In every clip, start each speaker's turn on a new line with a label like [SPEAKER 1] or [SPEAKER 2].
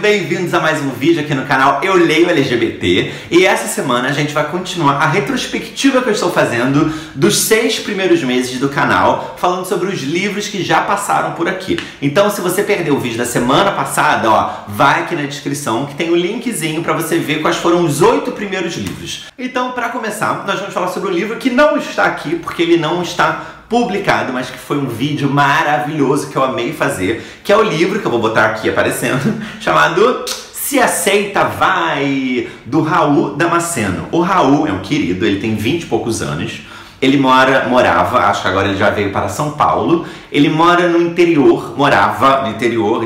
[SPEAKER 1] bem-vindos a mais um vídeo aqui no canal Eu Leio LGBT. E essa semana a gente vai continuar a retrospectiva que eu estou fazendo dos 6 primeiros meses do canal, falando sobre os livros que já passaram por aqui. Então, se você perdeu o vídeo da semana passada, ó, vai aqui na descrição que tem o linkzinho para você ver quais foram os 8 primeiros livros. Então, para começar, nós vamos falar sobre o livro que não está aqui, porque ele não está publicado, mas que foi um vídeo maravilhoso que eu amei fazer, que é o livro que eu vou botar aqui aparecendo, chamado Se Aceita Vai, do Raul Damasceno. O Raul é um querido, ele tem 20 e poucos anos, ele morava, acho que agora ele já veio para São Paulo, ele morava no interior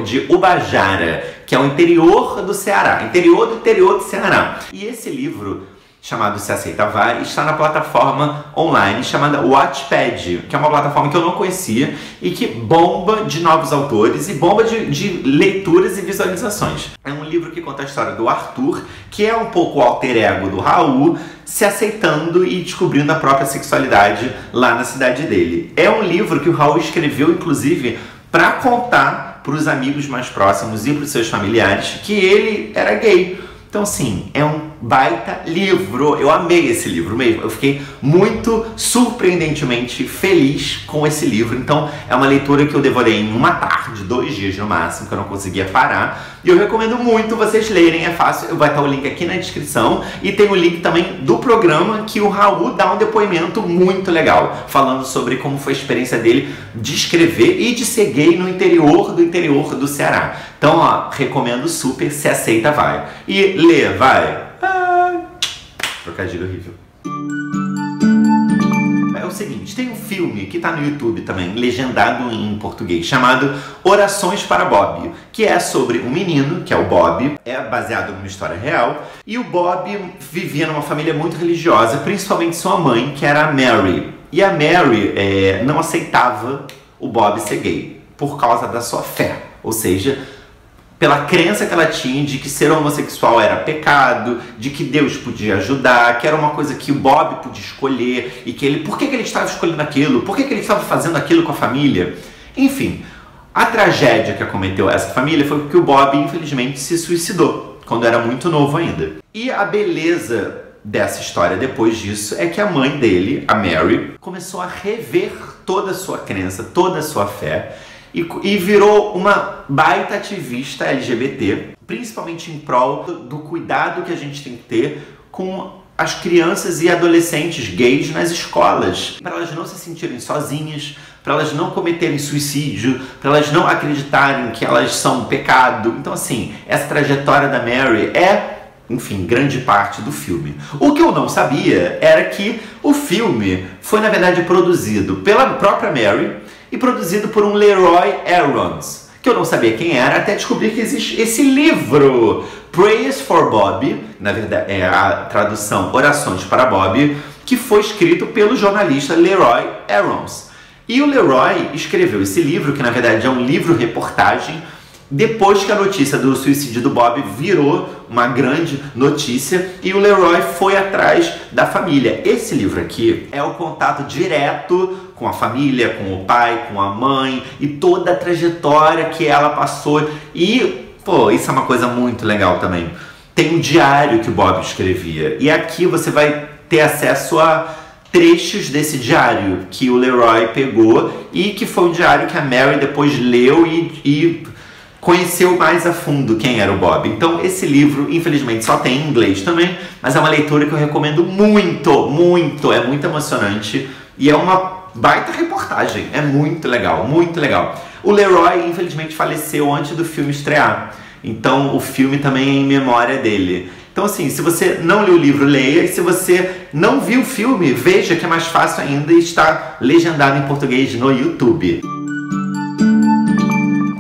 [SPEAKER 1] de Ubajara, que é o interior do Ceará, interior do Ceará. E esse livro, chamado Se Aceita Vai, está na plataforma online chamada Wattpad, que é uma plataforma que eu não conhecia e que bomba de novos autores e bomba de leituras e visualizações. É um livro que conta a história do Arthur, que é um pouco o alter ego do Raul, se aceitando e descobrindo a própria sexualidade lá na cidade dele. É um livro que o Raul escreveu, inclusive, para contar para os amigos mais próximos e para os seus familiares que ele era gay. Então, assim, é um baita livro. Eu amei esse livro mesmo. Eu fiquei muito surpreendentemente feliz com esse livro. Então, é uma leitura que eu devorei em uma tarde, 2 dias no máximo, que eu não conseguia parar. E eu recomendo muito vocês lerem, é fácil. Vai estar o link aqui na descrição. E tem o link também do programa que o Raul dá um depoimento muito legal, falando sobre como foi a experiência dele de escrever e de ser gay no interior do Ceará. Então, ó, recomendo super, Se Aceita Vai. E lê, vai. Trocadilho horrível. É o seguinte, tem um filme que tá no YouTube também, legendado em português, chamado Orações para Bob, que é sobre um menino, que é o Bob, é baseado numa história real, e o Bob vivia numa família muito religiosa, principalmente sua mãe, que era a Mary. E a Mary não aceitava o Bob ser gay, por causa da sua fé, ou seja, pela crença que ela tinha de que ser homossexual era pecado, de que Deus podia ajudar, que era uma coisa que o Bob podia escolher, e que ele, por que ele estava escolhendo aquilo, por que ele estava fazendo aquilo com a família. Enfim, a tragédia que acometeu essa família foi porque o Bob, infelizmente, se suicidou, quando era muito novo ainda. E a beleza dessa história depois disso é que a mãe dele, a Mary, começou a rever toda a sua crença, toda a sua fé, e virou uma baita ativista LGBT, principalmente em prol do cuidado que a gente tem que ter com as crianças e adolescentes gays nas escolas, para elas não se sentirem sozinhas, para elas não cometerem suicídio, para elas não acreditarem que elas são um pecado. Então, assim, essa trajetória da Mary é, enfim, grande parte do filme. O que eu não sabia era que o filme foi, na verdade, produzido pela própria Mary e produzido por um Leroy Aarons, que eu não sabia quem era, até descobrir que existe esse livro, Prayers for Bob, na verdade é a tradução Orações para Bob, que foi escrito pelo jornalista Leroy Aarons. E o Leroy escreveu esse livro, que na verdade é um livro-reportagem, depois que a notícia do suicídio do Bob virou uma grande notícia e o Leroy foi atrás da família. Esse livro aqui é o contato direto com a família, com o pai, com a mãe e toda a trajetória que ela passou. E, pô, isso é uma coisa muito legal também. Tem um diário que o Bob escrevia e aqui você vai ter acesso a trechos desse diário que o Leroy pegou e que foi um diário que a Mary depois leu e conheceu mais a fundo quem era o Bob. Então esse livro, infelizmente, só tem em inglês também, mas é uma leitura que eu recomendo muito, muito, é muito emocionante e é uma baita reportagem, é muito legal, muito legal. O Leroy, infelizmente, faleceu antes do filme estrear, então o filme também é em memória dele. Então, assim, se você não leu o livro, leia, e se você não viu o filme, veja que é mais fácil ainda e está legendado em português no YouTube.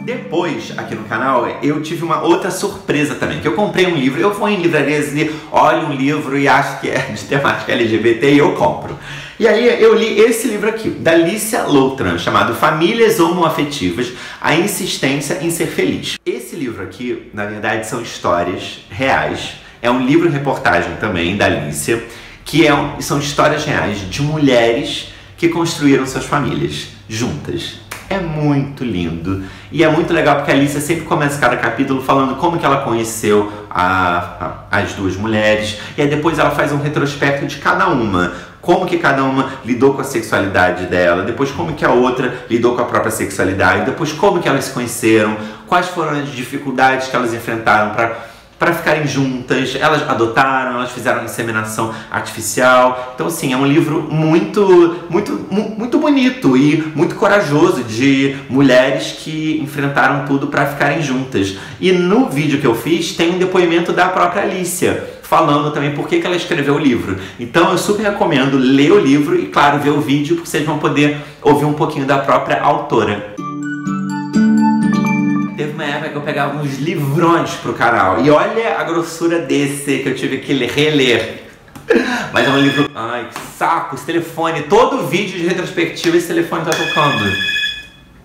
[SPEAKER 1] Depois, aqui no canal, eu tive uma outra surpresa também, que eu comprei um livro, eu vou em livrarias e olho um livro e acho que é de temática LGBT e eu compro. E aí eu li esse livro aqui, da Lícia Loutran, chamado Famílias Homoafetivas, a Insistência em Ser Feliz. Esse livro aqui, na verdade, são histórias reais, é um livro-reportagem também da Lícia, que são histórias reais de mulheres que construíram suas famílias juntas. É muito lindo. E é muito legal porque a Alicia sempre começa cada capítulo falando como que ela conheceu as duas mulheres. E aí depois ela faz um retrospecto de cada uma. Como que cada uma lidou com a sexualidade dela, depois como que a outra lidou com a própria sexualidade, depois como que elas se conheceram, quais foram as dificuldades que elas enfrentaram para ficarem juntas. Elas adotaram, elas fizeram inseminação artificial. Então, assim, é um livro muito bonito e muito corajoso de mulheres que enfrentaram tudo para ficarem juntas. E no vídeo que eu fiz tem um depoimento da própria Alicia, falando também por que ela escreveu o livro. Então eu super recomendo ler o livro e, claro, ver o vídeo, porque vocês vão poder ouvir um pouquinho da própria autora. Teve uma época que eu pegava uns livrões pro canal. E olha a grossura desse que eu tive que reler. Mas é um livro... Ai, que saco, esse telefone. Todo vídeo de retrospectiva esse telefone tá tocando.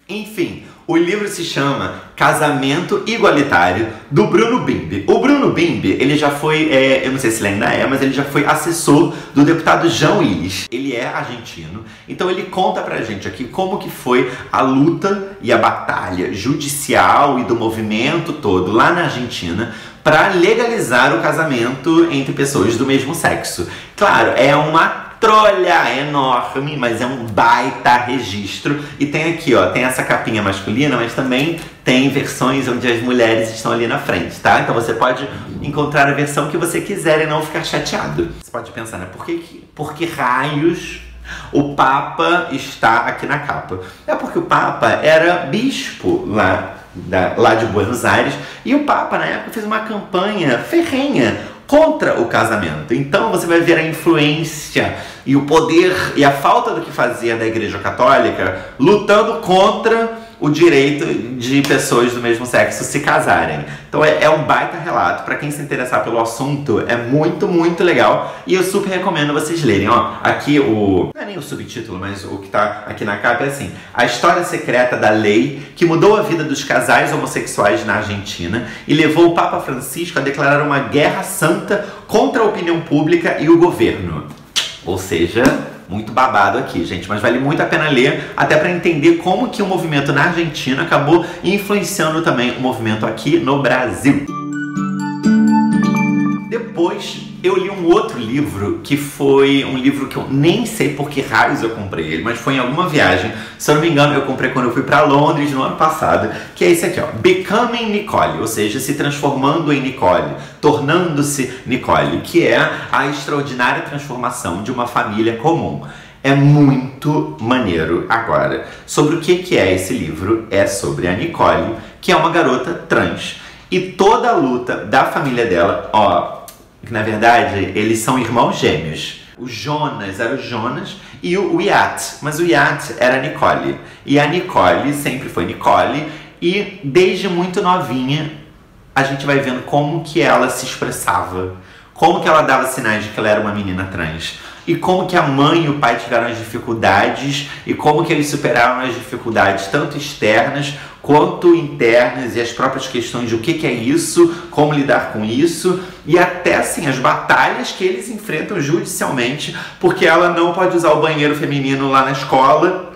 [SPEAKER 1] Enfim, o livro se chama Casamento Igualitário, do Bruno Bimbi. O Bruno Bimbi, ele já foi, eu não sei se ele ainda é, mas ele já foi assessor do deputado João Illes. Ele é argentino, então ele conta pra gente aqui como que foi a luta e a batalha judicial e do movimento todo lá na Argentina para legalizar o casamento entre pessoas do mesmo sexo. Claro, é uma trolha enorme, mas é um baita registro. E tem aqui, ó, tem essa capinha masculina, mas também tem versões onde as mulheres estão ali na frente, tá? Então você pode encontrar a versão que você quiser e não ficar chateado. Você pode pensar, né? Por que raios o Papa está aqui na capa? É porque o Papa era bispo lá de Buenos Aires, e o Papa na época fez uma campanha ferrenha contra o casamento. Então você vai ver a influência e o poder e a falta do que fazia da Igreja Católica lutando contra o direito de pessoas do mesmo sexo se casarem. Então é um baita relato. Para quem se interessar pelo assunto, é muito legal. E eu super recomendo vocês lerem. Ó, aqui não é nem o subtítulo, mas o que tá aqui na capa é assim: a história secreta da lei que mudou a vida dos casais homossexuais na Argentina e levou o Papa Francisco a declarar uma guerra santa contra a opinião pública e o governo. Ou seja, muito babado aqui, gente, mas vale muito a pena ler, até para entender como que o movimento na Argentina acabou influenciando também o movimento aqui no Brasil. Depois eu li um outro livro, que foi um livro que eu nem sei por que raios eu comprei ele, mas foi em alguma viagem. Se eu não me engano, eu comprei quando eu fui para Londres no ano passado, que é esse aqui, ó, Becoming Nicole, ou seja, se transformando em Nicole, tornando-se Nicole, que é a extraordinária transformação de uma família comum. É muito maneiro. Agora, sobre o que é esse livro? É sobre a Nicole, que é uma garota trans. E toda a luta da família dela, ó, que na verdade eles são irmãos gêmeos. O Jonas era o Jonas e o Wyatt, mas o Wyatt era a Nicole. E a Nicole sempre foi Nicole, e desde muito novinha a gente vai vendo como que ela se expressava, como que ela dava sinais de que ela era uma menina trans, e como que a mãe e o pai tiveram as dificuldades, e como que eles superaram as dificuldades tanto externas quanto internas, e as próprias questões de o que é isso, como lidar com isso, e até assim as batalhas que eles enfrentam judicialmente, porque ela não pode usar o banheiro feminino lá na escola.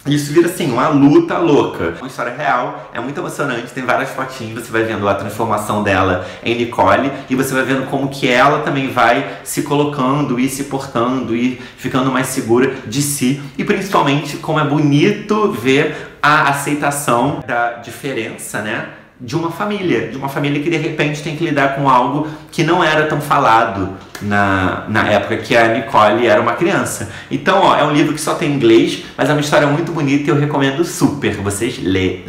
[SPEAKER 1] Isso vira assim, uma luta louca. Uma história real, é muito emocionante, tem várias fotinhas, você vai vendo a transformação dela em Nicole, e você vai vendo como que ela também vai se colocando e se portando e ficando mais segura de si, e principalmente como é bonito ver a aceitação da diferença, né? De uma família que de repente tem que lidar com algo que não era tão falado na época que a Nicole era uma criança. Então, ó, é um livro que só tem inglês, mas é uma história muito bonita e eu recomendo super que vocês lerem.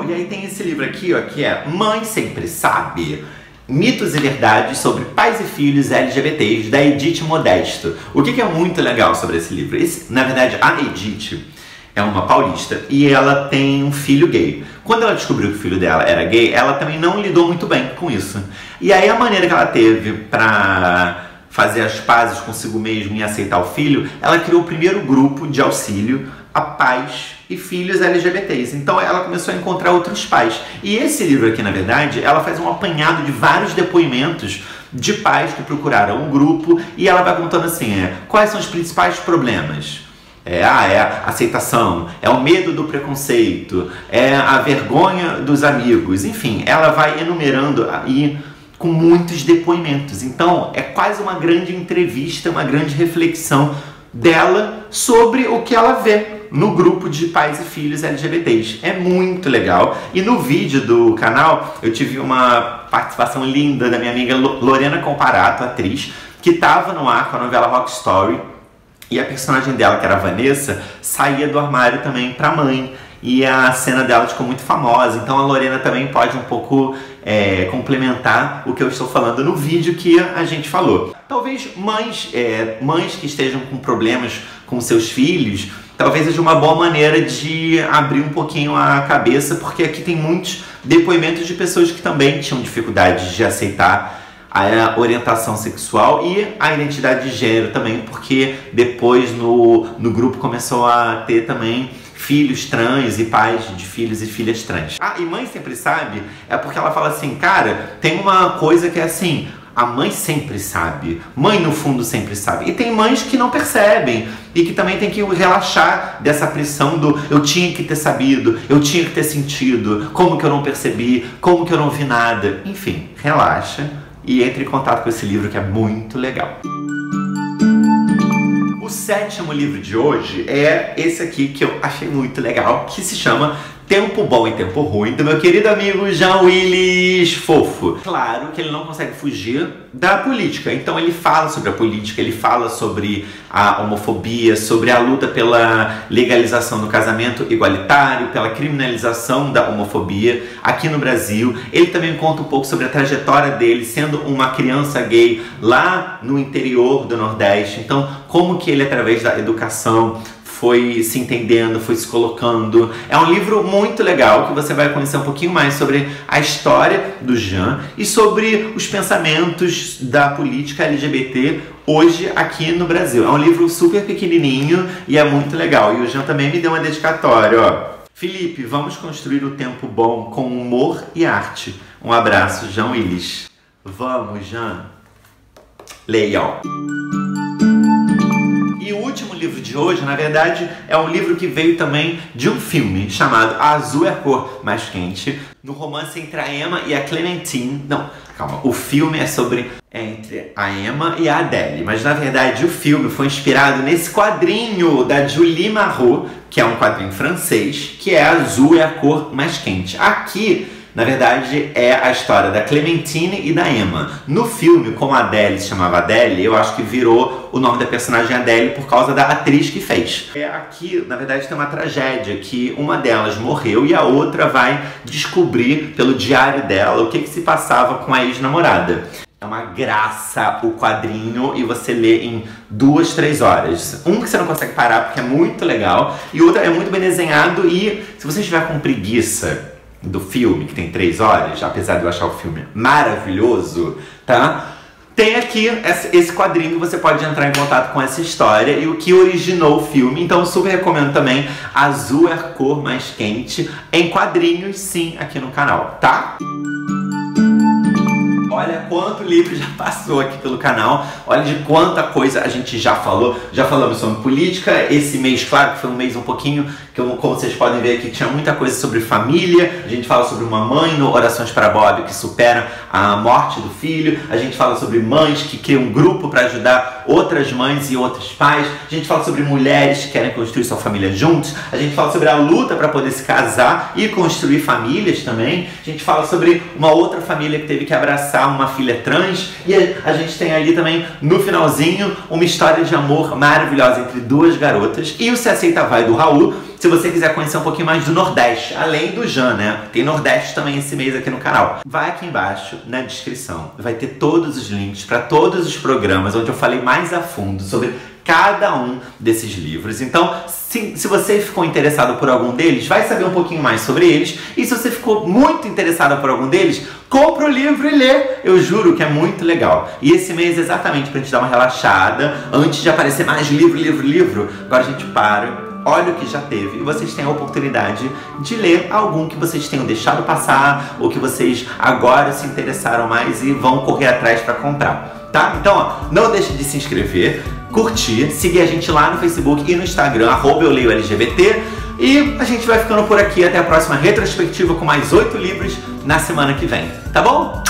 [SPEAKER 1] E aí tem esse livro aqui, ó, que é Mãe Sempre Sabe: Mitos e Verdades sobre Pais e Filhos LGBTs, da Edith Modesto. O que é muito legal sobre esse livro? Na verdade, a Edith é uma paulista e ela tem um filho gay. Quando ela descobriu que o filho dela era gay, ela também não lidou muito bem com isso. E aí a maneira que ela teve pra fazer as pazes consigo mesma e aceitar o filho, ela criou o primeiro grupo de auxílio a pais e filhos LGBTs. Então ela começou a encontrar outros pais. E esse livro aqui, na verdade, ela faz um apanhado de vários depoimentos de pais que procuraram um grupo, e ela vai contando assim, quais são os principais problemas é a aceitação, é o medo do preconceito, é a vergonha dos amigos, enfim, ela vai enumerando aí com muitos depoimentos. Então é quase uma grande entrevista, uma grande reflexão dela sobre o que ela vê no grupo de pais e filhos LGBTs. É muito legal. E no vídeo do canal eu tive uma participação linda da minha amiga Lorena Comparato, atriz, que estava no ar com a novela Rock Story, e a personagem dela, que era a Vanessa, saía do armário também pra mãe. E a cena dela ficou muito famosa, então a Lorena também pode um pouco complementar o que eu estou falando no vídeo que a gente falou. Talvez mães que estejam com problemas com seus filhos, talvez seja uma boa maneira de abrir um pouquinho a cabeça, porque aqui tem muitos depoimentos de pessoas que também tinham dificuldade de aceitar a orientação sexual e a identidade de gênero também, porque depois no grupo começou a ter também filhos trans e pais de filhos e filhas trans. Ah, e mãe sempre sabe, é porque ela fala assim, cara, tem uma coisa que é assim, a mãe sempre sabe, mãe no fundo sempre sabe. E tem mães que não percebem e que também tem que relaxar dessa pressão do eu tinha que ter sabido, eu tinha que ter sentido, como que eu não percebi, como que eu não vi nada. Enfim, relaxa e entre em contato com esse livro que é muito legal. O 7º livro de hoje é esse aqui que eu achei muito legal, que se chama Tempo Bom e Tempo Ruim, do meu querido amigo Jean Willis Fofo. Claro que ele não consegue fugir da política, então ele fala sobre a política, ele fala sobre a homofobia, sobre a luta pela legalização do casamento igualitário, pela criminalização da homofobia aqui no Brasil. Ele também conta um pouco sobre a trajetória dele sendo uma criança gay lá no interior do Nordeste, então como que ele, através da educação, foi se entendendo, foi se colocando. É um livro muito legal que você vai conhecer um pouquinho mais sobre a história do Jean e sobre os pensamentos da política LGBT hoje aqui no Brasil. É um livro super pequenininho e é muito legal. E o Jean também me deu uma dedicatória, ó. Felipe, vamos construir o tempo bom com humor e arte. Um abraço, Jean Willis. Vamos, Jean. Leia, ó. E o último livro de hoje, na verdade, é um livro que veio também de um filme chamado A Azul é a Cor Mais Quente, no romance entre a Emma e a Clementine. Não, calma, o filme é sobre entre a Emma e a Adele, mas na verdade o filme foi inspirado nesse quadrinho da Julie Marot, que é um quadrinho francês, que é A Azul é a Cor Mais Quente. Aqui, na verdade, é a história da Clementine e da Emma. No filme, como a Adele se chamava Adele, eu acho que virou o nome da personagem Adele por causa da atriz que fez. Aqui, na verdade, tem uma tragédia, que uma delas morreu e a outra vai descobrir pelo diário dela o que se passava com a ex-namorada. É uma graça o quadrinho e você lê em 2, 3 horas. Um que você não consegue parar porque é muito legal e o outro é muito bem desenhado e se você estiver com preguiça do filme, que tem 3 horas, apesar de eu achar o filme maravilhoso, tá? Tem aqui esse quadrinho, você pode entrar em contato com essa história e o que originou o filme. Então eu super recomendo também Azul é a Cor Mais Quente, em quadrinhos sim, aqui no canal, tá? Olha quanto livro já passou aqui pelo canal, olha de quanta coisa a gente já falou. Já falamos sobre política, esse mês, claro que foi um mês um pouquinho, que como vocês podem ver aqui, tinha muita coisa sobre família. A gente fala sobre uma mãe no Orações para Bob que supera a morte do filho. A gente fala sobre mães que criam um grupo para ajudar outras mães e outros pais. A gente fala sobre mulheres que querem construir sua família juntos. A gente fala sobre a luta para poder se casar e construir famílias também. A gente fala sobre uma outra família que teve que abraçar uma filha trans. E a gente tem ali também, no finalzinho, uma história de amor maravilhosa entre 2 garotas. E o Se Aceita Vai, do Raul. Se você quiser conhecer um pouquinho mais do Nordeste, além do Jean, né? Tem Nordeste também esse mês aqui no canal. Vai aqui embaixo, na descrição, vai ter todos os links para todos os programas onde eu falei mais a fundo sobre cada um desses livros. Então, se você ficou interessado por algum deles, vai saber um pouquinho mais sobre eles. E se você ficou muito interessado por algum deles, compra o livro e lê. Eu juro que é muito legal. E esse mês, exatamente para a gente dar uma relaxada, antes de aparecer mais livro, agora a gente para, olha o que já teve e vocês têm a oportunidade de ler algum que vocês tenham deixado passar ou que vocês agora se interessaram mais e vão correr atrás para comprar, tá? Então, ó, não deixe de se inscrever, curtir, seguir a gente lá no Facebook e no Instagram, @euleioLGBT. E a gente vai ficando por aqui. Até a próxima retrospectiva com mais 8 livros na semana que vem. Tá bom?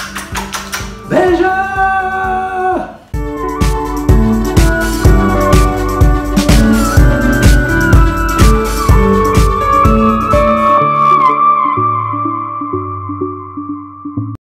[SPEAKER 1] Beijo!